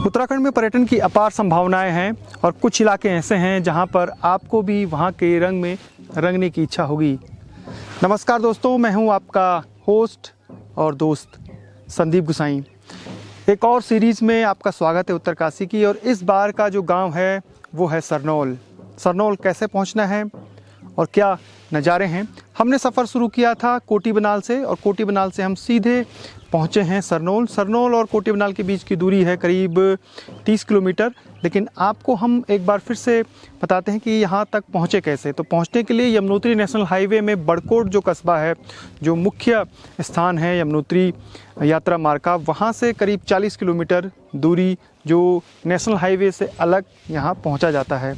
उत्तराखंड में पर्यटन की अपार संभावनाएं हैं और कुछ इलाके ऐसे हैं जहां पर आपको भी वहां के रंग में रंगने की इच्छा होगी। नमस्कार दोस्तों, मैं हूं आपका होस्ट और दोस्त संदीप गुसाई। एक और सीरीज़ में आपका स्वागत है उत्तरकाशी की। और इस बार का जो गांव है वो है सरनोल। सरनोल कैसे पहुंचना है और क्या नज़ारे हैं। हमने सफ़र शुरू किया था कोटी बनाल से और कोटी बनाल से हम सीधे पहुंचे हैं सरनोल। सरनोल और कोटी बनाल के बीच की दूरी है करीब 30 किलोमीटर। लेकिन आपको हम एक बार फिर से बताते हैं कि यहाँ तक पहुँचे कैसे। तो पहुँचने के लिए यमुनोत्री नेशनल हाईवे में बड़कोट जो कस्बा है, जो मुख्य स्थान है यमुनोत्री यात्रा मार्ग का, वहाँ से करीब 40 किलोमीटर दूरी जो नेशनल हाईवे से अलग यहाँ पहुँचा जाता है।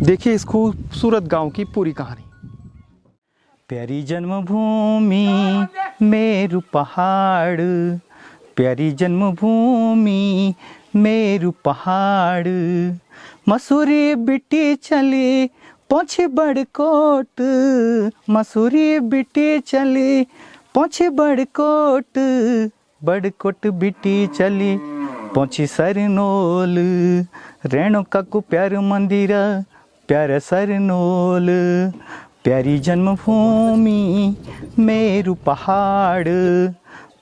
देखिए इस खूबसूरत गांव की पूरी कहानी। प्यारी जन्मभूमि मेरु पहाड़, प्यारी जन्मभूमि मेरु पहाड़, मसूरी बिटी चली पहुँची बड़कोट, मसूरी बिटी चली पहुँची बड़कोट, बड़कोट बिटी चली पहुँची सरनोल, रेणुका को प्यार मंदिरा प्यारा सरनोल, प्यारी जन्मभूमि मेरु पहाड़,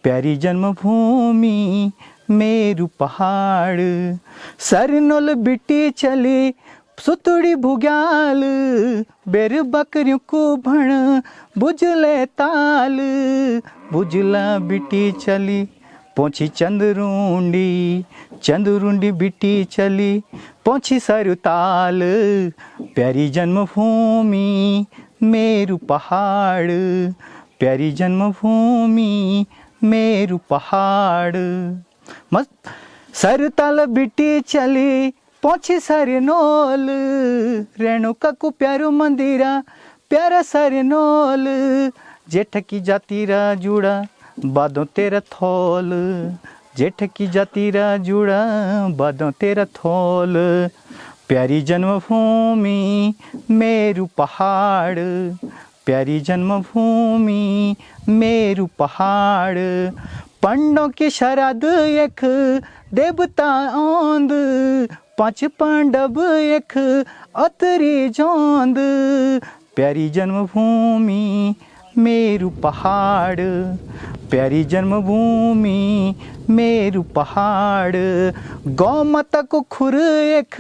प्यारी जन्मभूमि मेरु पहाड़, सरनोल बिटी चली सुतुड़ी भुग्याल, बेर बकरियों को भण बुझले ताल, बुझला बिटी चली पहुँची चंदरुंडी, चंदरुंडी बिटी चली पहुँची सरुताल, प्यारी जन्मभूमि मेरु पहाड़, प्यारी जन्मभूमि मेरु पहाड़, मस्त सरुताल बिटी चली पहुँची सरनोल, रेणुका को प्यारो मंदिरा प्यारा सरनोल, जेठ की जातीरा जुड़ा बादों तेरा थोल, जेठ की जातीरा जुड़ा बादों तेरा थोल, प्यारी जन्मभूमि मेरु पहाड़, प्यारी जन्मभूमि मेरु पहाड़, पंडों की शराद एक देवता औंद, पांच पांडव एक अतरी जोंद, प्यारी जन्मभूमि मेरु पहाड़, प्यारी जन्मभूमि मेरु पहाड़, गौ माता को खुर एक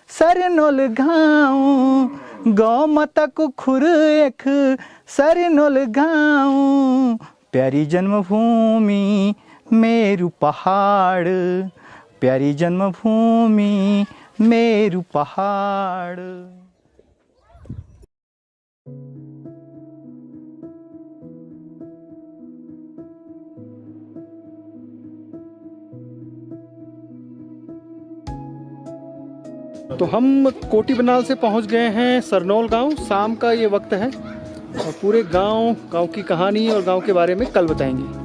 सरनोल गाँव, गौ माता को खुर एक सरनोल गाँव, प्यारी जन्मभूमि मेरु पहाड़, प्यारी जन्मभूमि मेरु पहाड़। तो हम कोटी बनाल से पहुंच गए हैं सरनोल गांव। शाम का ये वक्त है और पूरे गांव की कहानी और गांव के बारे में कल बताएंगे।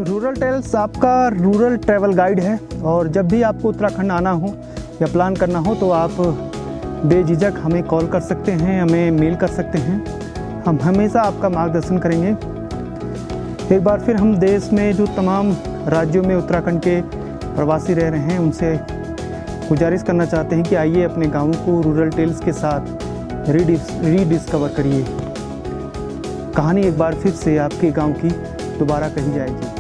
रूरल टेल्स आपका रूरल ट्रैवल गाइड है और जब भी आपको उत्तराखंड आना हो या प्लान करना हो तो आप बेझिझक हमें कॉल कर सकते हैं, हमें मेल कर सकते हैं। हम हमेशा आपका मार्गदर्शन करेंगे। एक बार फिर हम देश में जो तमाम राज्यों में उत्तराखंड के प्रवासी रह रहे हैं उनसे गुजारिश करना चाहते हैं कि आइए अपने गाँव को रूरल टेल्स के साथ रीडिस्कवर करिए। कहानी एक बार फिर से आपके गाँव की दोबारा कही जाएगी।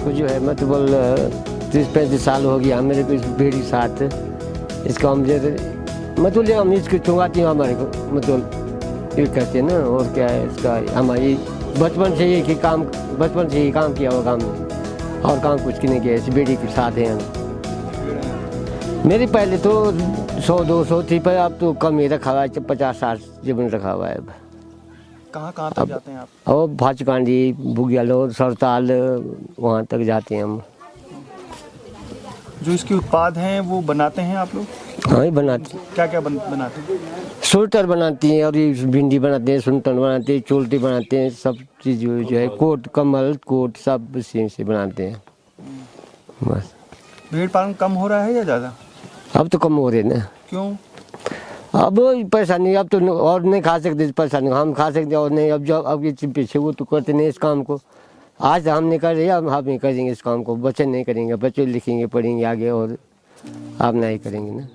इसको जो है मतलब 30-35 साल हो गया मेरे को इस भेड़ी साथ। इसका हम जैसे मतलब हम इसको चुंगाती हैं हमारे को मतलब ये करते हैं ना। और क्या है इसका हमारी बचपन से ही काम किया होगा हमने और काम कुछ नहीं किया। इस बेटी के साथ हैं हम। मेरी पहले तो 100-200 थी पर अब तो कम ही रखा हुआ है, 50-60 जीवन रखा हुआ है। कहाँ कहाँ तक जाते हैं आप? और भाचकांडी, बुगियालोर, सरताल वहाँ तक जाते हैं हम। जो इसके उत्पाद हैं वो बनाते हैं आप लोग? हाँ ही बनाते हैं। क्या क्या बनाते हैं? स्वेटर बनाती हैं और ये भिंडी बनाते हैं, सुनतन बनाते हैं, चोल्टी बनाते हैं, सब चीज़ जो है कोट, कमल कोट सब इसी से बनाते हैं। बस भेड़ पालन कम हो रहा है या ज़्यादा? अब तो कम हो रहे ना। क्यों? अब पैसा नहीं, अब तो और नहीं खा सकते, पैसा नहीं हम खा सकते और नहीं। अब जो अब ये पीछे वो तो करते नहीं इस काम को। आज हम नहीं कर रहे, अब हम नहीं करेंगे इस काम को। बच्चे नहीं करेंगे, बच्चे लिखेंगे पढ़ेंगे आगे और आप नहीं करेंगे ना।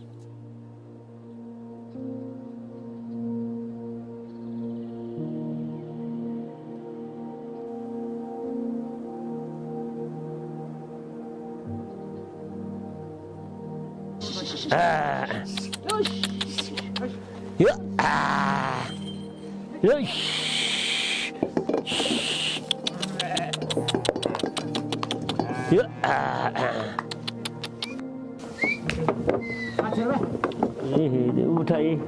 उठाइए।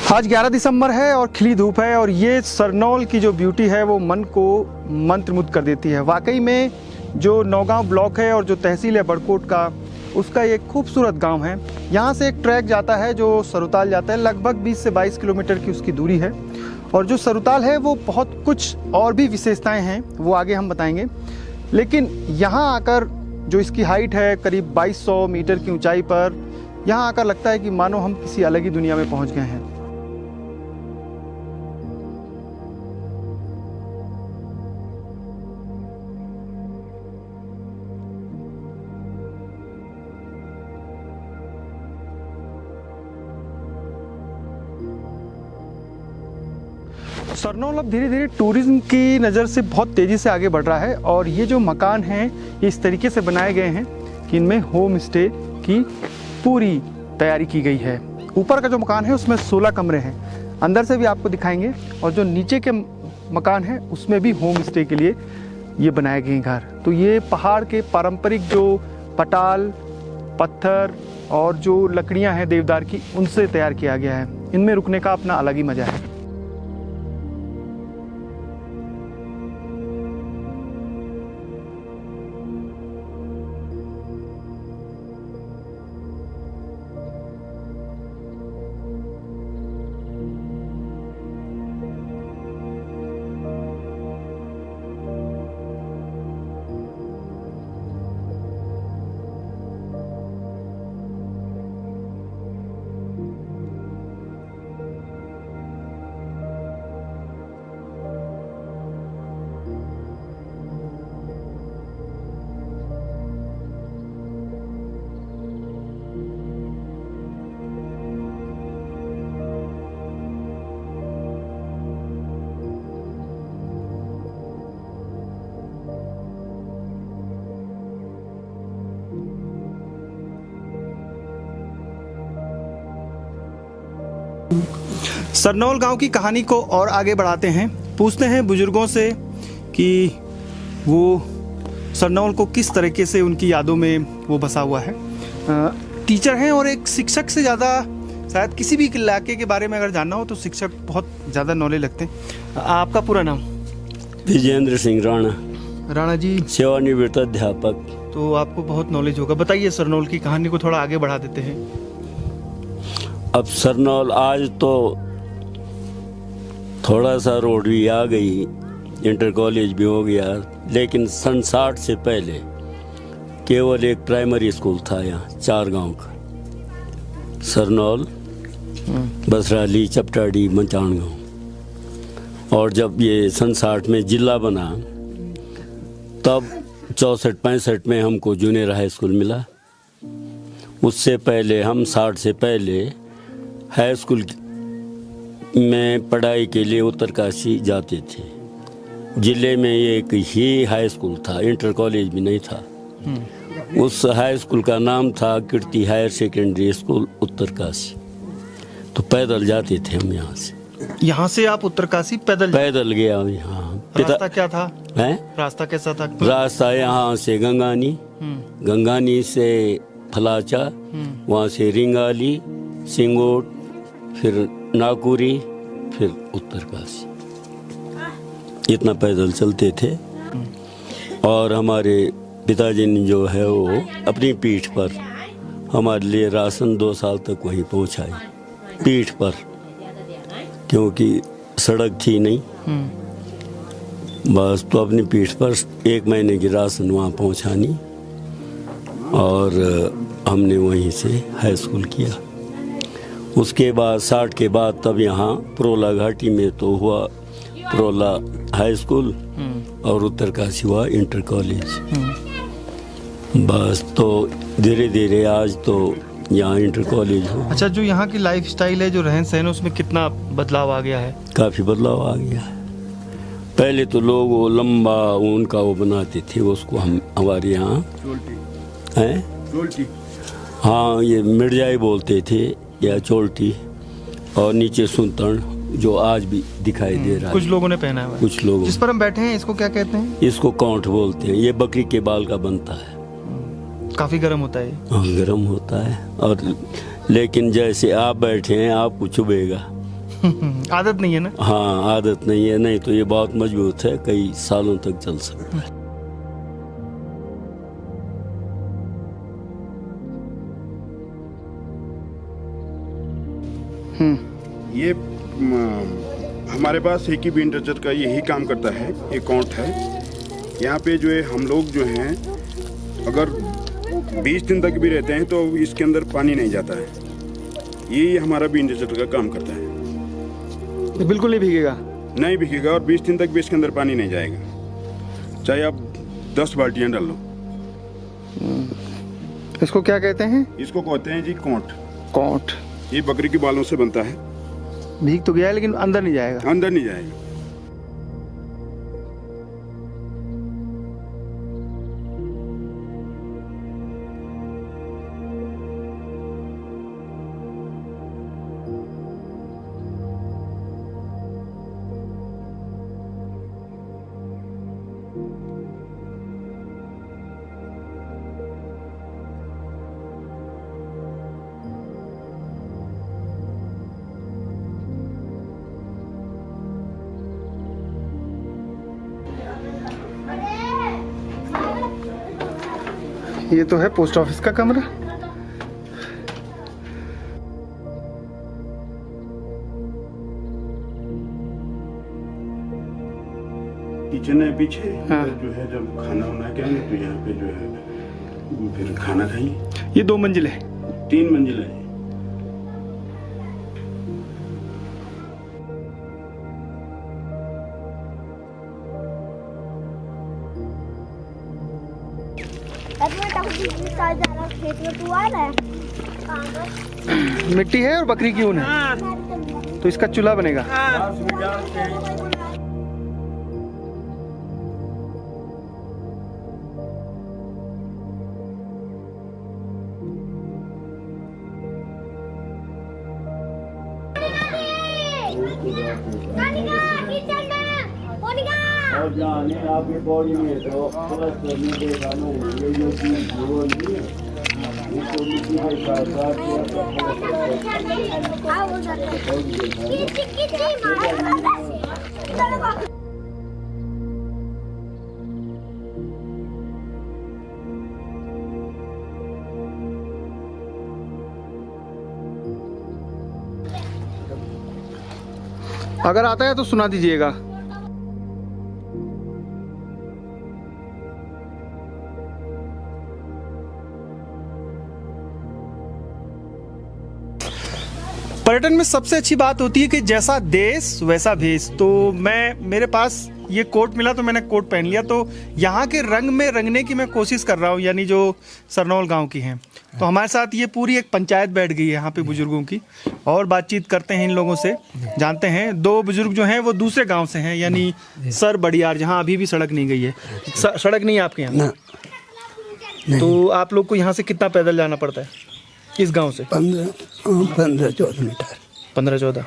आज 11 दिसंबर है और खिली धूप है और ये सरनौल की जो ब्यूटी है वो मन को मंत्रमुग्ध कर देती है। वाकई में जो नौगांव ब्लॉक है और जो तहसील है बड़कोट का, उसका एक खूबसूरत गांव है। यहाँ से एक ट्रैक जाता है जो सरुताल जाता है, लगभग 20 से 22 किलोमीटर की उसकी दूरी है। और जो सरुताल है वो बहुत कुछ और भी विशेषताएं हैं, वो आगे हम बताएंगे। लेकिन यहाँ आकर जो इसकी हाइट है करीब 2200 मीटर की ऊंचाई पर, यहाँ आकर लगता है कि मानो हम किसी अलग ही दुनिया में पहुँच गए हैं। सरनौल अब धीरे धीरे टूरिज्म की नज़र से बहुत तेज़ी से आगे बढ़ रहा है और ये जो मकान हैं ये इस तरीके से बनाए गए हैं कि इनमें होम स्टे की पूरी तैयारी की गई है। ऊपर का जो मकान है उसमें 16 कमरे हैं, अंदर से भी आपको दिखाएंगे। और जो नीचे के मकान है उसमें भी होम स्टे के लिए ये बनाए गए हैं घर। तो ये पहाड़ के पारंपरिक जो पटाल, पत्थर और जो लकड़ियाँ हैं देवदार की, उनसे तैयार किया गया है। इनमें रुकने का अपना अलग ही मज़ा है। सरनौल गांव की कहानी को और आगे बढ़ाते हैं, पूछते हैं बुजुर्गों से कि वो सरनौल को किस तरीके से उनकी यादों में वो बसा हुआ है। टीचर हैं और एक शिक्षक से ज़्यादा शायद किसी भी इलाके के बारे में अगर जानना हो तो शिक्षक बहुत ज़्यादा नॉलेज लगते हैं। आपका पूरा नाम? विजेंद्र सिंह राणा, राणा जी, सेवानिवृत्त अध्यापक। तो आपको बहुत नॉलेज होगा, बताइए सरनौल की कहानी को थोड़ा आगे बढ़ा देते हैं। अब सरनौल आज तो थोड़ा सा रोड भी आ गई, इंटर कॉलेज भी हो गया, लेकिन सन 60 से पहले केवल एक प्राइमरी स्कूल था यहाँ 4 गांव का, सरनौल, बसराली, चपटाड़ी, मंचाण गाँव। और जब ये सन 60 में जिला बना तब 64-65 में हमको जूनियर हाई स्कूल मिला। उससे पहले हम 60 से पहले हाई स्कूल में पढ़ाई के लिए उत्तरकाशी जाते थे। ज़िले में एक ही हाई स्कूल था, इंटर कॉलेज भी नहीं था। उस हाई स्कूल का नाम था कीर्ति हायर सेकेंडरी स्कूल उत्तरकाशी। तो पैदल जाते थे हम यहाँ से। यहाँ से आप उत्तरकाशी पैदल गया यहाँ। रास्ता क्या था? हैं? रास्ता कैसा था? रास्ता यहाँ से गंगानी, गंगानी से फलाचा, वहाँ से रिंगाली, सिंगोट, फिर नाकुरी, फिर उत्तरकाशी। इतना पैदल चलते थे। और हमारे पिताजी ने जो है वो अपनी पीठ पर हमारे लिए राशन 2 साल तक वहीं पहुंचाई, पीठ पर, क्योंकि सड़क थी नहीं। बस तो अपनी पीठ पर 1 महीने की राशन वहाँ पहुंचानी। और हमने वहीं से हाई स्कूल किया। उसके बाद 60 के बाद तब यहाँ प्रोला घाटी में तो हुआ प्रोला हाई स्कूल और उत्तरकाशी हुआ इंटर कॉलेज। बस तो धीरे धीरे आज तो यहाँ इंटर कॉलेज हो। अच्छा, जो यहाँ की लाइफ स्टाइल है, जो रहन सहन है, उसमें कितना बदलाव आ गया है? काफ़ी बदलाव आ गया है। पहले तो लोग वो लंबा ऊन का वो बनाते थे, उसको हम हमारे यहाँ हैं, हाँ, ये मिर्जाई बोलते थे या चोल्टी, और नीचे सुनतन, जो आज भी दिखाई दे रहा है। कुछ लोगों ने पहना है। कुछ लोगों, जिस पर हम बैठे हैं इसको क्या कहते हैं? इसको कौंठ बोलते हैं। ये बकरी के बाल का बनता है। काफी गर्म होता है। हाँ, गर्म होता है। और लेकिन जैसे आप बैठे हैं आपको चुभेगा। आदत नहीं है ना? हाँ, आदत नहीं है, नहीं तो ये बहुत मजबूत है, कई सालों तक चल सकता है। ये हमारे पास एक ही बीन रचर का यही काम करता है, एक काउंट है। यहाँ पे जो है हम लोग जो हैं अगर 20 दिन तक भी रहते हैं तो इसके अंदर पानी नहीं जाता है। ये हमारा बीन रचर का काम करता है। ये बिल्कुल नहीं भीगेगा? नहीं भीगेगा, और 20 दिन तक भी इसके अंदर पानी नहीं जाएगा, चाहे आप 10 बाल्टियाँ डाल लो। इसको क्या कहते हैं? इसको कहते हैं जी कौंट। कौंट। ये बकरी के बालों से बनता है। भीग तो गया है लेकिन अंदर नहीं जाएगा। अंदर नहीं जाएगा। ये तो है पोस्ट ऑफिस का कमरा। किचन है पीछे। हाँ। जो है जब खाना वाना खाएंगे तो यहाँ पे जो है फिर खाना खाएंगे। ये 2 मंजिल है? 3 मंजिल है। खेत में तू आ रहा है? मिट्टी है और बकरी की ऊन है, तो इसका चूल्हा बनेगा। मोनिका किचन में मोनिका और जाने आपकी बॉडी में तो प्लस करने के कारण ये जो चीज वो नहीं है इसको मिट्टी के साथ साथ आओ उधर किची मार अगर आता है तो सुना दीजिएगा। पर्यटन में सबसे अच्छी बात होती है कि जैसा देश वैसा भेष। तो मेरे पास ये कोट मिला तो मैंने कोट पहन लिया। तो यहाँ के रंग में रंगने की मैं कोशिश कर रहा हूँ, यानी जो सरनौल गांव की हैं। तो हमारे साथ ये पूरी एक पंचायत बैठ गई है यहाँ पे बुजुर्गों की, और बातचीत करते हैं इन लोगों से, जानते हैं। दो बुजुर्ग जो हैं वो दूसरे गांव से हैं, यानी सर बड़ियार, जहाँ अभी भी सड़क नहीं गई है। सड़क नहीं है आपके यहाँ? तो आप लोग को यहाँ से कितना पैदल जाना पड़ता है इस गांव से? 15-14 मीटर। 15-14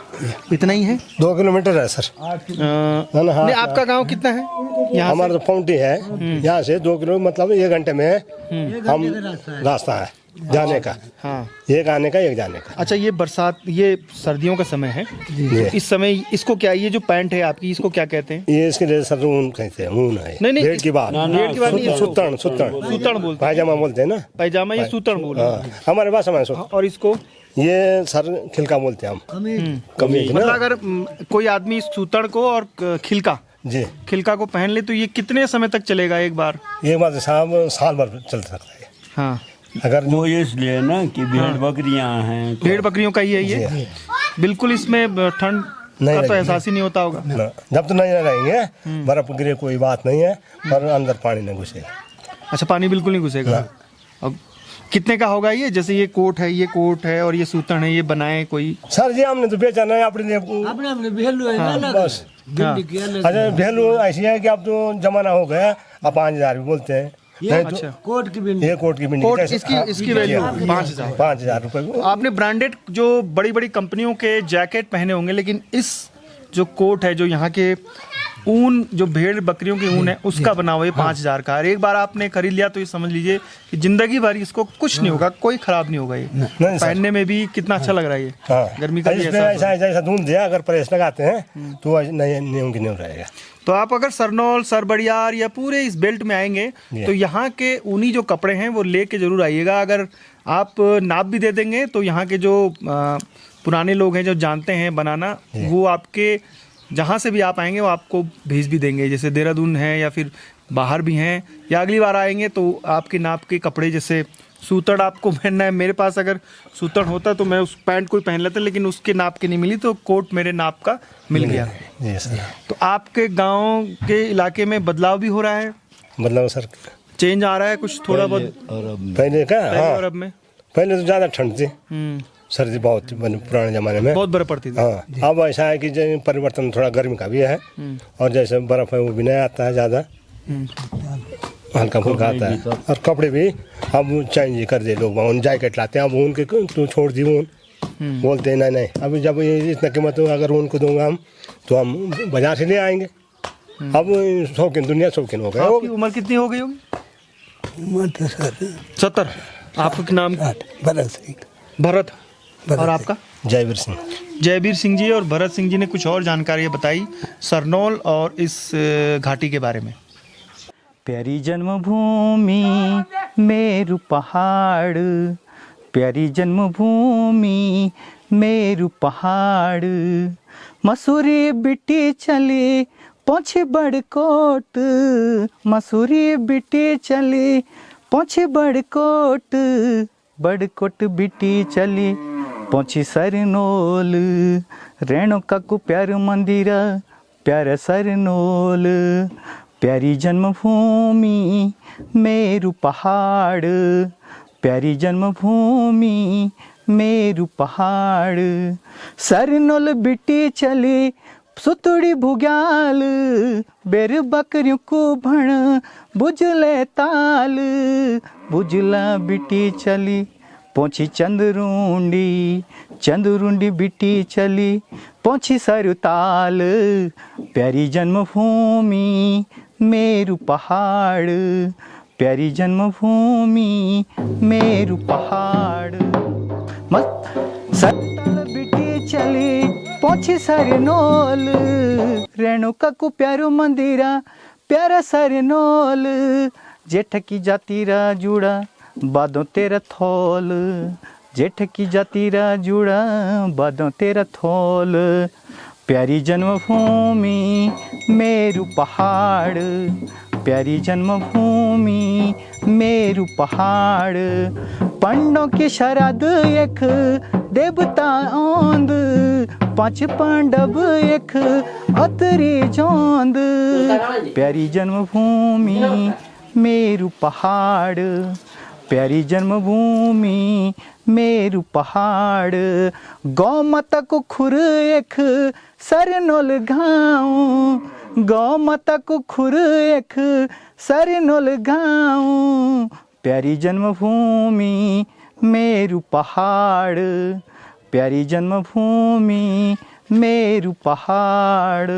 इतना ही है? 2 किलोमीटर है सर। नहीं, आपका गांव कितना है? यहाँ हमारा तो पौंटी है, यहाँ से 2 किलोमीटर, मतलब 1 घंटे में हम रास्ता है जाने का। हाँ, एक आने का एक जाने का। अच्छा, ये बरसात, ये सर्दियों का समय है। तो इस समय इसको क्या, ये जो पैंट है आपकी, इसको क्या कहते हैं? ये इसके लिए सर ऊन कहते हैं, ऊन है। नहीं, भेड़ की बात, सुतन सूतन बोलते, पायजामा बोलते हैं ना, पायजामा ये सूतन बोलते हैं हमारे पास। हमारे और इसको ये सर खिलका बोलते हैं हम। कमीज। मतलब अगर कोई आदमी सूतन को और खिलका को पहन ले तो ये कितने समय तक चलेगा? एक बार साल भर चल सकता है। हाँ, अगर वो इसलिए ना कि भेड़ बकरियां हैं, भेड़ बकरियों का ही है ये। बिल्कुल इसमें ठंड का तो एहसास ही नहीं होता होगा। जब तो नहीं रहेंगे, बर्फ गिरे कोई बात नहीं है, पर अंदर पानी नहीं घुसेगा। अच्छा, पानी बिल्कुल नहीं घुसेगा। और कितने का होगा ये? जैसे ये कोट है और ये सूतन है, ये बनाए कोई? सर जी हमने तो बेचा नहीं अपने लिए, अपने वैल्यू है ना बस। अच्छा, वैल्यू ऐसी है कि अब तो जमाना हो गया, अब 5000 भी बोलते हैं। अच्छा, कोट की बिंदी, इसकी वैल्यू 5000 रुपए। आपने ब्रांडेड जो बड़ी बड़ी कंपनियों के जैकेट पहने होंगे, लेकिन इस जो कोट है, जो यहाँ के ऊन, जो भेड़ बकरियों की ऊन है, उसका बना हुआ, ये 5000 का। एक बार आपने खरीद लिया तो ये समझ लीजिए कि जिंदगी भर इसको कुछ नहीं होगा, कोई खराब नहीं होगा। ये पहनने में भी कितना अच्छा लग रहा है। ये गर्मी का भी ऐसा धुंध दिया, अगर प्रेस लगाते हैं तो नहीं रहेगा। तो आप अगर सरनौल, सरबड़ियार या पूरे इस बेल्ट में आएंगे तो यहाँ के ऊनी जो कपड़े हैं वो लेके जरूर आइएगा। अगर आप नाप भी दे देंगे तो यहाँ के जो पुराने लोग हैं, जो जानते हैं बनाना, वो आपके जहाँ से भी आप आएंगे वो आपको भेज भी देंगे। जैसे देहरादून है या फिर बाहर भी हैं, या अगली बार आएंगे तो आपके नाप के कपड़े, जैसे सूतड़ आपको पहनना है, मेरे पास अगर सूतड़ होता तो मैं उस पैंट को ही पहन लेता, लेकिन उसके नाप की नहीं मिली, तो कोट मेरे नाप का मिल गया। तो आपके गांव के इलाके में बदलाव भी हो रहा है? बदलाव सर, चेंज आ रहा है कुछ थोड़ा बहुत? पहले का और अब में? पहले तो ज़्यादा ठंड थी, सर्दी बहुत थी पुराने ज़माने में, बहुत बर्फ पड़ती थी। हाँ, अब ऐसा है कि परिवर्तन थोड़ा गर्मी का भी है, और जैसे बर्फ़ है वो भी नहीं आता है ज़्यादा, हल्का फुल्का आता है। और कपड़े भी अब चेंज कर दे लोग, जैकेट लाते हैं अब ऊन के, तो छोड़ दी ऊन, बोलते हैं नहीं। अभी जब ये इतना कीमत हो, अगर ऊन को दूंगा हम तो हम बाजार से ले आएंगे। अब शौकीन, दुनिया शौकीन हो गया। आपकी उम्र कितनी हो गई होगी? उम्र तो सर 70। आपका नाम? भरत सिंह। भरत। और आपका? जयवीर सिंह। जयवीर सिंह जी और भरत सिंह जी ने कुछ और जानकारी बताई सरनौल और इस घाटी के बारे में। प्यारी जन्मभूमि मेरू पहाड़, प्यारी जन्मभूमि मेरू पहाड़, मसूरी बिटी चली पहुँचे बड़कोट, मसूरी बिटी चली पहुँचे बड़कोट, बड़कोट बिटी चली पहुँची सरनोल, रेणु काकू प्यार मंदिर प्यार सरनोल, प्यारी जन्मभूमि मेरू पहाड़, प्यारी जन्मभूमि मेरू पहाड़, सरनोल बिटी चली सुतुड़ी भुग्याल, बेर बकरियों को भण बुझले ताल, बुझला बिटी चली पहुँची चंद्रुंडी बिटी चली पहुँची सरुताल प्यारी जन्मभूमि मेरू पहाड़ प्यारी जन्मभूमि मेरू पहाड़ सरुताल बिटी चली पहुँची सरनोल रेणुका को प्यारो मंदिरा प्यारा सरनोल जेठ की जातीरा जुड़ा बादों तेरा थोल जेठ की जातीरा जुड़ा बादों तेरा थोल प्यारी जन्मभूमि मेरू पहाड़ प्यारी जन्मभूमि मेरू पहाड़ पंडों की शराद एक देवता औंद 5 पांडव एक अतरी जोंद प्यारी जन्मभूमि मेरू पहाड़ प्यारी जन्मभूमि मेरू पहाड़ गौ माता को खुर एक सरनोल गाँव गौ माता को खुर एक सरनोल गाँव प्यारी जन्मभूमि मेरू पहाड़ प्यारी जन्मभूमि मेरू पहाड़।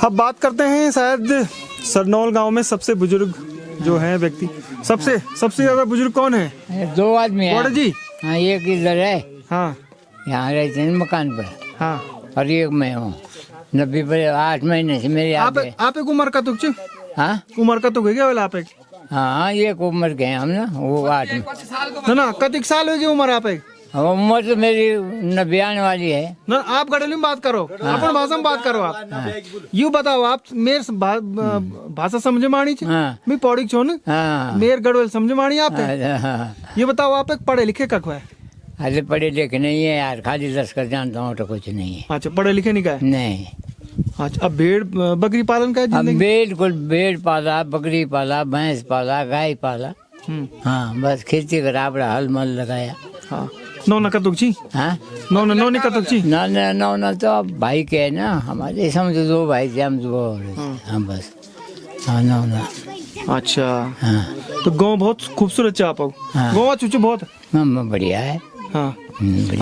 अब बात करते हैं शायद सरनोल गांव में सबसे बुजुर्ग जो है व्यक्ति, सबसे ज्यादा बुजुर्ग कौन है? 2 आदमी है। बड़े जी। हाँ, एक इधर है, हाँ यहाँ रहते हैं मकान पर, हाँ। और एक मैं हूँ 90 पर 8 महीने से मेरे आप एक उम्र का तुक हाँ उम्र का तो गया वाला आप एक? हाँ, एक उम्र के हैं हम ना, वो 8 ना कतिक साल हो गई उम्र आप एक? उम्र तो मेरी 90 आने वाली है ना। आप घरेलू में बात करो, अपन भाषा में बात करो। आप यूँ बताओ, आप मेरे भाषा समझे मानी छी? मैं पौड़ी छो न, मेरे गढ़वेल समझे मानी आप? ये बताओ, आप एक पढ़े लिखे कख है? अरे पढ़े लिखे नहीं है यार, खाली लश्कर जानता हूँ तो कुछ नहीं है। अच्छा, पढ़े लिखे नहीं का? नहीं। अच्छा, अब भेड़ बकरी पालन का जिंदगी? बिल्कुल, भेड़ पाला, बकरी पाला, भैंस पाला, गाय पाला। हाँ, बस खेती का राबड़ा हल मल लगाया। हाँ, नौ कतुक छी? हाँ, नौ कतुक छी? नौ तो अब भाई के है ना हमारे, समझो 2 भाई थे हम 2। हाँ बस, हाँ 9। अच्छा, हाँ। तो गाँव बहुत खूबसूरत है आप? गाँव चुचु बहुत बढ़िया है। हाँ,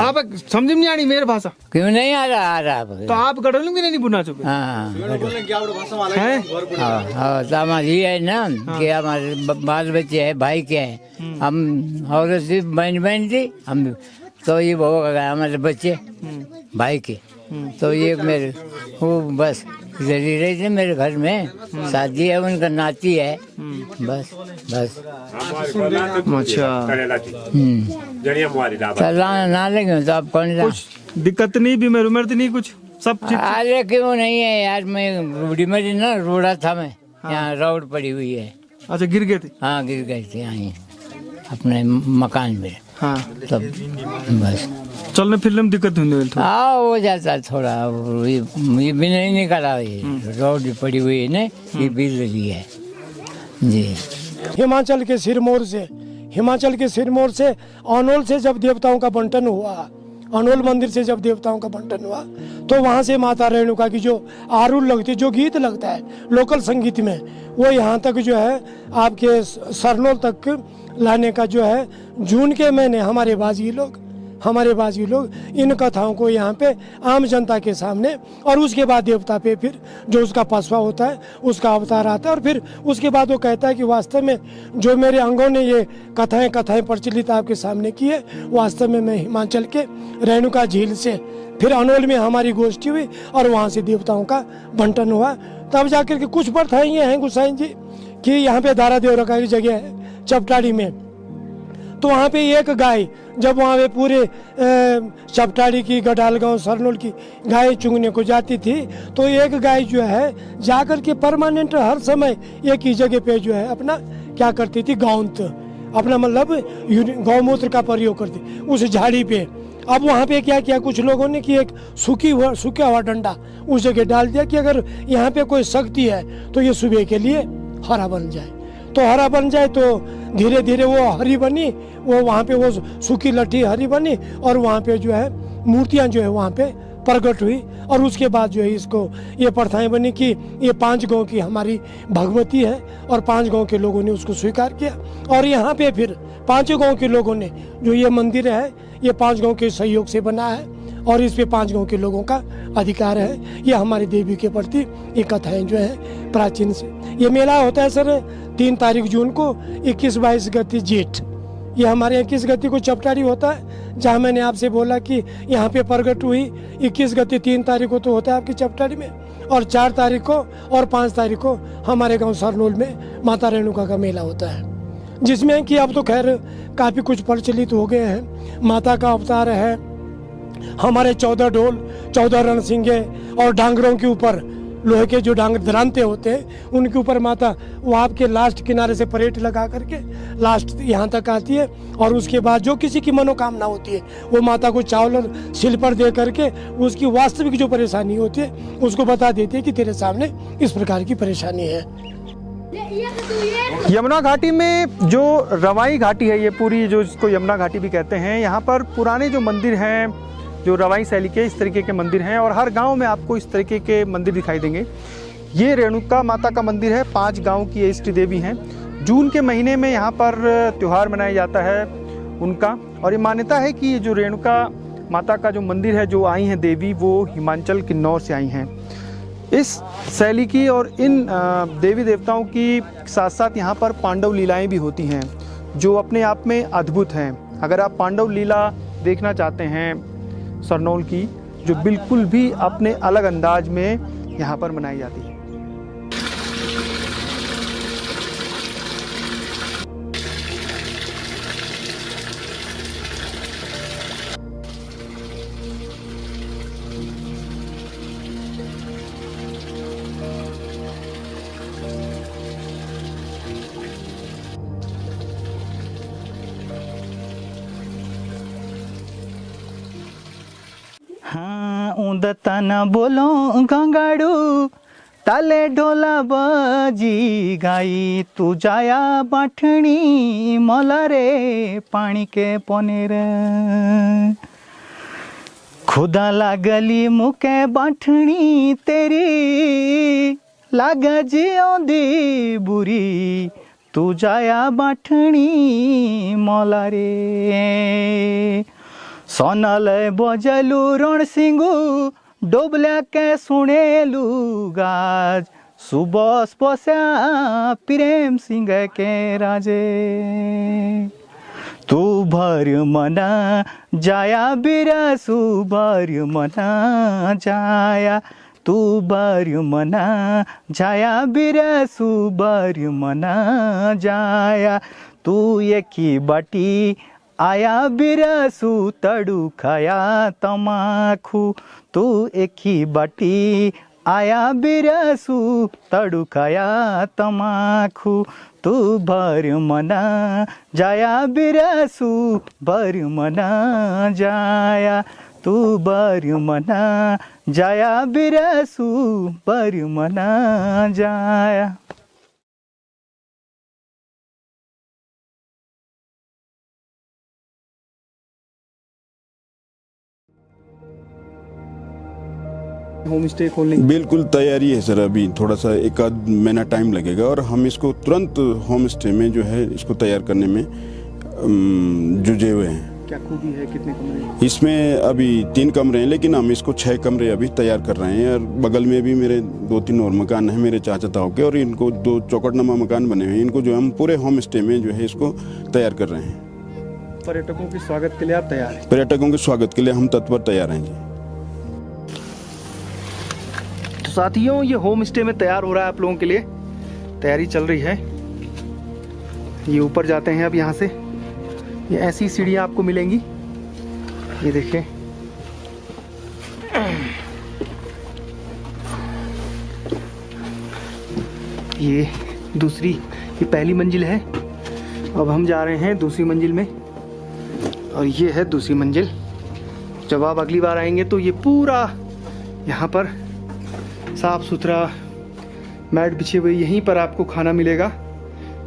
आप समझ में नहीं आनी मेरी भाषा? क्यों नहीं आ रहा? तो आप गढ़वाली में नहीं बुना चुके? हाँ, तो हमारी है ना कि हमारे बाल बच्चे है, भाई के हैं हम, और सिर्फ बहन थी हम, तो ये हो गया हमारे बच्चे भाई के। तो ये मेरे वो बस इधर ही रहे थे मेरे घर में, शादी है उनका, नाती है, बस। अच्छा, ना लगे तो आप कौन सा दिक्कत नहीं, बीमार उमर तो नहीं कुछ? सब ठीक? अरे क्यों नहीं है यार, मैं बूढ़ी मेरी ना रोड़ा था मैं, यहाँ रोड पड़ी हुई है। अच्छा, गिर गए थे? हाँ, गिर गए थे यहाँ अपने मकान में। हाँ, तब बस चलने फिरने में दिक्कत हुई? हाँ, हो जाता है थोड़ा, ये भी नहीं निकला, रोड पड़ी हुई है ना, ये बिल रही है जी। हिमाचल के सिरमौर से अनोल से जब देवताओं का बंटन हुआ, अनोल मंदिर से जब देवताओं का बंटन हुआ, तो वहाँ से माता रेणुका की जो आरूल लगती है, जो गीत लगता है लोकल संगीत में, वो यहाँ तक जो है आपके सरनोल तक लाने का जो है जून के महीने हमारे बाजी लोग इन कथाओं को यहाँ पे आम जनता के सामने, और उसके बाद देवता पे फिर जो उसका पसवा होता है उसका अवतार आता है, और फिर उसके बाद वो कहता है कि वास्तव में जो मेरे अंगों ने ये कथाएं प्रचलित आपके सामने की है, वास्तव में मैं हिमाचल के रेणुका झील से फिर अनोल में हमारी गोष्ठी हुई और वहाँ से देवताओं का बंटन हुआ। तब जाकर के कुछ प्रथाएं ये हैं गोसाई जी कि यहाँ पे दारा देवरका की जगह है चपटाड़ी में, तो वहाँ पे एक गाय जब वहाँ पे पूरे चपटाड़ी की, गडाल गांव, सरनोल की गाय चुंगने को जाती थी, तो एक गाय जो है जाकर के परमानेंट हर समय एक ही जगह पे जो है अपना क्या करती थी, गौंत अपना मतलब गौमूत्र का प्रयोग करती उस झाड़ी पे। अब वहाँ पे क्या किया कुछ लोगों ने कि एक सूखा हुआ डंडा उस जगह डाल दिया कि अगर यहाँ पे कोई शक्ति है तो ये सुबह के लिए हरा बन जाए, तो हरा बन जाए, तो धीरे धीरे वो हरी बनी, वो वहाँ पे वो सूखी लट्ठी हरी बनी, और वहाँ पे जो है मूर्तियाँ जो है वहाँ पे प्रकट हुई और उसके बाद जो है इसको ये प्रथाएं बनी कि ये 5 गांव की हमारी भगवती है और 5 गांव के लोगों ने उसको स्वीकार किया। और यहाँ पे फिर 5 गांव के लोगों ने जो ये मंदिर है ये 5 गांव के सहयोग से बना है और इस पे 5 गांव के लोगों का अधिकार है। ये हमारी देवी के प्रति ये कथाएं जो है प्राचीन से। ये मेला होता है सर 3 तारीख जून को, 21-22 गति जेठ। ये हमारे 21 गति को चपटारी होता है, जहाँ मैंने आपसे बोला कि यहाँ पे प्रकट हुई। 21 गति 3 तारीख को तो होता है आपकी चपटारी में, और 4 तारीख को और 5 तारीख को हमारे गांव सरनोल में माता रेणुका का मेला होता है, जिसमें कि अब तो खैर काफ़ी कुछ प्रचलित हो गए हैं। माता का अवतार है, हमारे 14 ढोल 14 रणसिंगे और डांगरों के ऊपर लोहे के जो डांगर धरानते होते हैं उनके ऊपर माता वो आपके लास्ट किनारे से परेड लगा करके लास्ट यहाँ तक आती है। और उसके बाद जो किसी की मनोकामना होती है वो माता को चावल और सिल पर दे करके उसकी वास्तविक जो परेशानी होती है उसको बता देती है कि तेरे सामने इस प्रकार की परेशानी है। यमुना घाटी में जो रवाई घाटी है, ये पूरी जो इसको यमुना घाटी भी कहते हैं, यहाँ पर पुराने जो मंदिर हैं जो रवाई शैली के इस तरीके के मंदिर हैं और हर गांव में आपको इस तरीके के मंदिर दिखाई देंगे। ये रेणुका माता का मंदिर है, 5 गांव की ये इष्ट देवी हैं। जून के महीने में यहाँ पर त्यौहार मनाया जाता है उनका, और ये मान्यता है कि ये जो रेणुका माता का जो मंदिर है, जो आई हैं देवी, वो हिमाचल किन्नौर से आई हैं। इस शैली की और इन देवी देवताओं की साथ साथ यहाँ पर पांडव लीलाएँ भी होती हैं जो अपने आप में अद्भुत हैं। अगर आप पांडव लीला देखना चाहते हैं सरनोल की, जो बिल्कुल भी अपने अलग अंदाज में यहाँ पर मनाई जाती है। हाँ ऊँदता न बोलो गंगाड़ू ताले ढोला बजी गाई तू जाया बाठणी मला रे पानी के पनेर खुदा लागली मुके बाठणी तेरी लाग जियोंदी बुरी तू जाया बाठणी मला रे सोनल बजलू रणसिंगू डोबल्या के सुनेलू गाज सुबस पस्या प्रेम सिंह के राजे तू भर मना जाया बिरसू भर मना जाया तू भर मना जाया बिरसू भर मना जाया तू एकी बाटी आया बिरसू तड़ू खाया तमाखू तू एकी बाटी आया बिरसू तड़ू खाया तमाखू तू भर मना जाया बिरसू भर मना जाया तू भर मना जाया बिरसू भर मना जाया। होम स्टे खोलने बिल्कुल तैयारी है सर, अभी थोड़ा सा 1-आध महीना टाइम लगेगा और हम इसको तुरंत होम स्टे में जो है इसको तैयार करने में जुझे हुए हैं। क्या खूबी है, कितने कमरे हैं? इसमें अभी 3 कमरे हैं, लेकिन हम इसको 6 कमरे अभी तैयार कर रहे हैं। और बगल में भी मेरे 2-3 और मकान हैं मेरे चाचा ताऊ के, और इनको 2 चौकटनुमा मकान बने हुए हैं। इनको जो हम पूरे होम स्टे में जो है इसको तैयार कर रहे हैं। पर्यटकों के स्वागत के लिए आप तैयार हैं? पर्यटकों के स्वागत के लिए हम तत्पर तैयार हैं जी। तो साथियों, ये होम स्टे में तैयार हो रहा है आप लोगों के लिए, तैयारी चल रही है। ये ऊपर जाते हैं अब यहाँ से, ये ऐसी सीढ़ियाँ आपको मिलेंगी, ये देखिए। ये दूसरी, ये पहली मंजिल है, अब हम जा रहे हैं दूसरी मंजिल में, और ये है दूसरी मंजिल। जब आप अगली बार आएंगे तो ये पूरा यहाँ पर साफ सुथरा मैट बिछे हुए, यहीं पर आपको खाना मिलेगा,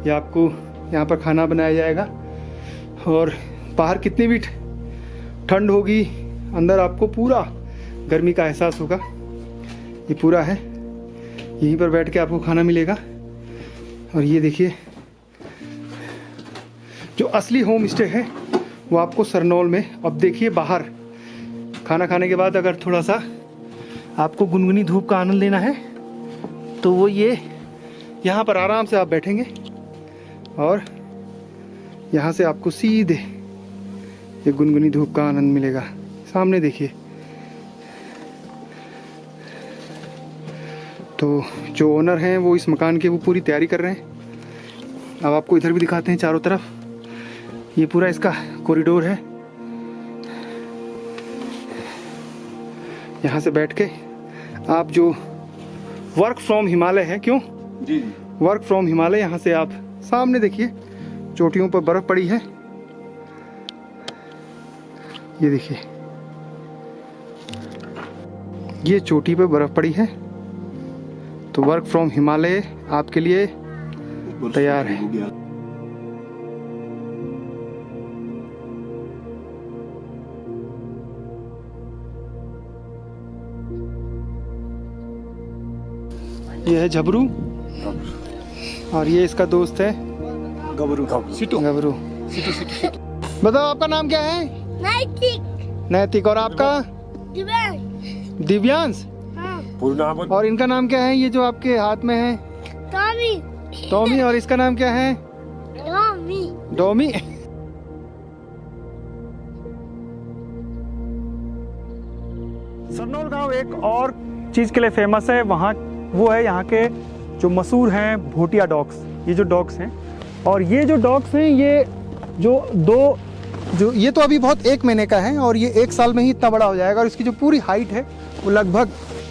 या आपको यहाँ पर खाना बनाया जाएगा। और बाहर कितनी भी ठंड होगी, अंदर आपको पूरा गर्मी का एहसास होगा। ये पूरा है, यहीं पर बैठ के आपको खाना मिलेगा। और ये देखिए जो असली होम स्टे है वो आपको सरनौल में। अब देखिए बाहर खाना खाने के बाद अगर थोड़ा सा आपको गुनगुनी धूप का आनंद लेना है तो वो ये यहाँ पर आराम से आप बैठेंगे और यहाँ से आपको सीधे ये गुनगुनी धूप का आनंद मिलेगा। सामने देखिए। तो जो ओनर हैं वो इस मकान की वो पूरी तैयारी कर रहे हैं। अब आपको इधर भी दिखाते हैं चारों तरफ। ये पूरा इसका कॉरिडोर है। यहाँ से बैठ के आप जो वर्क फ्रॉम हिमालय है, क्यों जी वर्क फ्रॉम हिमालय, यहाँ से आप सामने देखिए चोटियों पर बर्फ पड़ी है। ये देखिए ये चोटी पर बर्फ पड़ी है। तो वर्क फ्रॉम हिमालय आपके लिए तैयार है। ये है झबरू और ये इसका दोस्त है गबरू गबरू। बताओ आपका नाम क्या है? नैतिक। नैतिक। और आपका? दिव्यांश। दिव्यांश। हाँ। और इनका नाम क्या है ये जो आपके हाथ में है? टॉमी। टॉमी। और इसका नाम क्या है? टॉमी। डोमी। सरनौल गांव एक और चीज़ के लिए फेमस है, वहाँ वो है यहाँ के जो मशहूर हैं भोटिया डॉग्स। ये जो डॉग्स हैं, और ये जो डॉग्स हैं ये जो ये तो अभी बहुत 1 महीने का है और ये 1 साल में ही इतना बड़ा हो जाएगा। और इसकी जो पूरी हाइट है वो लगभग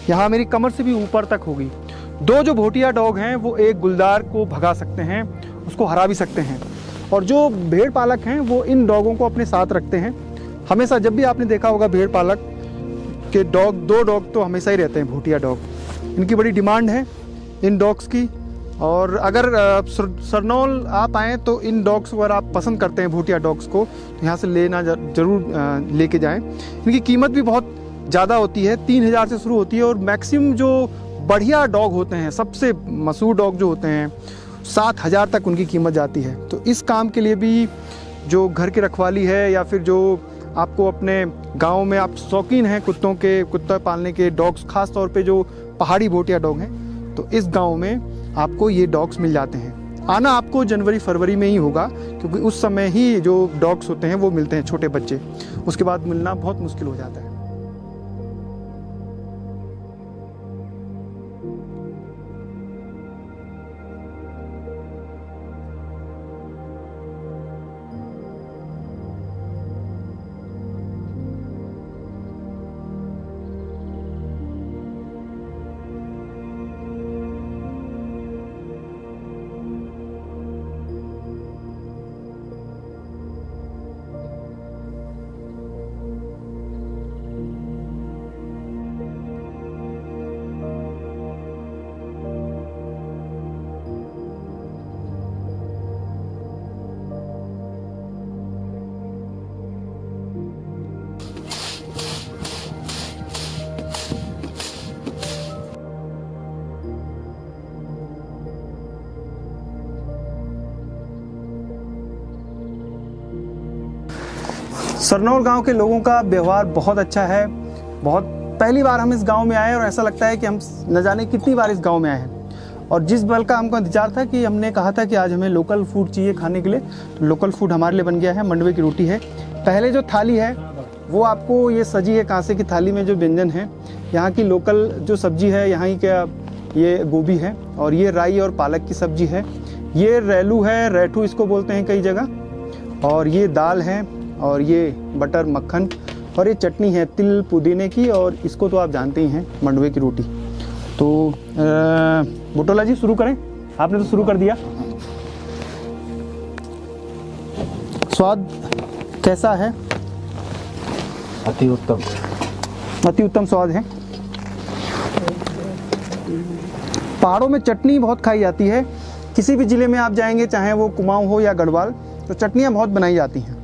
यहाँ मेरी कमर से भी ऊपर तक होगी। 2 जो भोटिया डॉग हैं वो एक गुलदार को भगा सकते हैं, उसको हरा भी सकते हैं। और जो भेड़ पालक हैं वो इन डॉगों को अपने साथ रखते हैं हमेशा। जब भी आपने देखा होगा भेड़ पालक के डॉग, 2 डॉग तो हमेशा ही रहते हैं भोटिया डॉग। इनकी बड़ी डिमांड है इन डॉग्स की। और अगर सरनौल आप आएँ तो इन डॉग्स को अगर आप पसंद करते हैं भोटिया डॉग्स को तो यहाँ से लेना ज़रूर लेके जाएं। इनकी कीमत भी बहुत ज़्यादा होती है, 3000 से शुरू होती है। और मैक्सिमम जो बढ़िया डॉग होते हैं, सबसे मशहूर डॉग जो होते हैं, 7000 तक उनकी कीमत जाती है। तो इस काम के लिए भी जो घर की रखवाली है या फिर जो आपको अपने गांव में आप शौकीन हैं कुत्ता पालने के, डॉग्स खास तौर पे जो पहाड़ी भोटिया डॉग हैं, तो इस गांव में आपको ये डॉग्स मिल जाते हैं। आना आपको जनवरी-फरवरी में ही होगा क्योंकि उस समय ही जो डॉग्स होते हैं वो मिलते हैं, छोटे बच्चे। उसके बाद मिलना बहुत मुश्किल हो जाता है। सरनौल गांव के लोगों का व्यवहार बहुत अच्छा है। बहुत पहली बार हम इस गांव में आए और ऐसा लगता है कि हम न जाने कितनी बार इस गांव में आए हैं। और जिस बल का हमको इंतजार था कि हमने कहा था कि आज हमें लोकल फूड चाहिए खाने के लिए, तो लोकल फूड हमारे लिए बन गया है। मंडवे की रोटी है। पहले जो थाली है वो आपको ये सजी है कांसे की थाली में जो व्यंजन है। यहाँ की लोकल जो सब्जी है, यहाँ ही क्या ये गोभी है और ये राई और पालक की सब्जी है। ये रेलू है, रेठू इसको बोलते हैं कई जगह। और ये दाल है और ये बटर मक्खन और ये चटनी है तिल पुदीने की। और इसको तो आप जानते ही हैं, मंडवे की रोटी। तो बुटोला जी शुरू करें, आपने तो शुरू कर दिया। स्वाद कैसा है? अति उत्तम। अति उत्तम स्वाद है। पहाड़ों में चटनी बहुत खाई जाती है। किसी भी ज़िले में आप जाएंगे, चाहे वो कुमाऊं हो या गढ़वाल, तो चटनियाँ बहुत बनाई जाती हैं।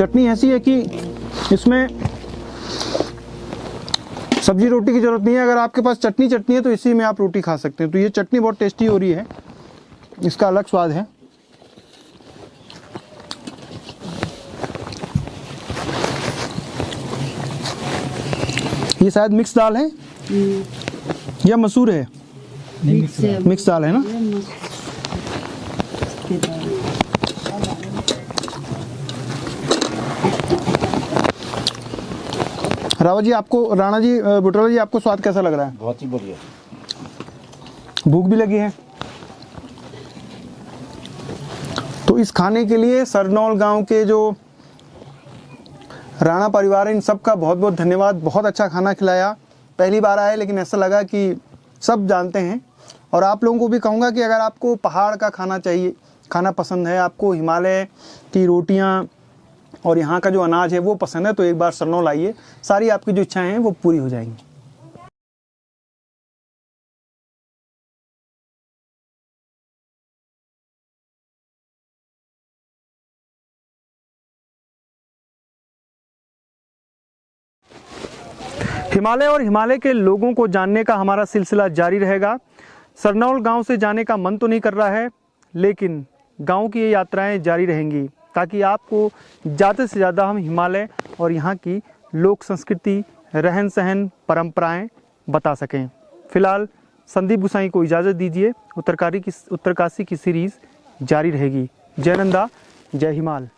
चटनी ऐसी है कि इसमें सब्जी रोटी की ज़रूरत नहीं है। अगर आपके पास चटनी है तो इसी में आप रोटी खा सकते हैं। तो ये चटनी बहुत टेस्टी हो रही है, इसका अलग स्वाद है। ये शायद मिक्स दाल है या मसूर है? मिक्स दाल है ना। रावत जी आपको, राणा जी, बुटरा जी आपको स्वाद कैसा लग रहा है? बहुत ही बढ़िया। भूख भी लगी है तो इस खाने के लिए सरनौल गांव के जो राणा परिवार है इन सब का बहुत बहुत धन्यवाद। बहुत अच्छा खाना खिलाया। पहली बार आए लेकिन ऐसा लगा कि सब जानते हैं। और आप लोगों को भी कहूँगा कि अगर आपको पहाड़ का खाना चाहिए, खाना पसंद है, आपको हिमालय की रोटियां और यहाँ का जो अनाज है वो पसंद है, तो एक बार सरनौल आइए, सारी आपकी जो इच्छाएं हैं वो पूरी हो जाएंगी। हिमालय और हिमालय के लोगों को जानने का हमारा सिलसिला जारी रहेगा। सरनौल गांव से जाने का मन तो नहीं कर रहा है, लेकिन गांव की ये यात्राएं जारी रहेंगी ताकि आपको ज़्यादा से ज़्यादा हम हिमालय और यहाँ की लोक संस्कृति, रहन सहन, परंपराएं बता सकें। फिलहाल संदीप गुसाई को इजाज़त दीजिए। उत्तरकाशी की सीरीज़ जारी रहेगी। जय नंदा, जय हिमाल।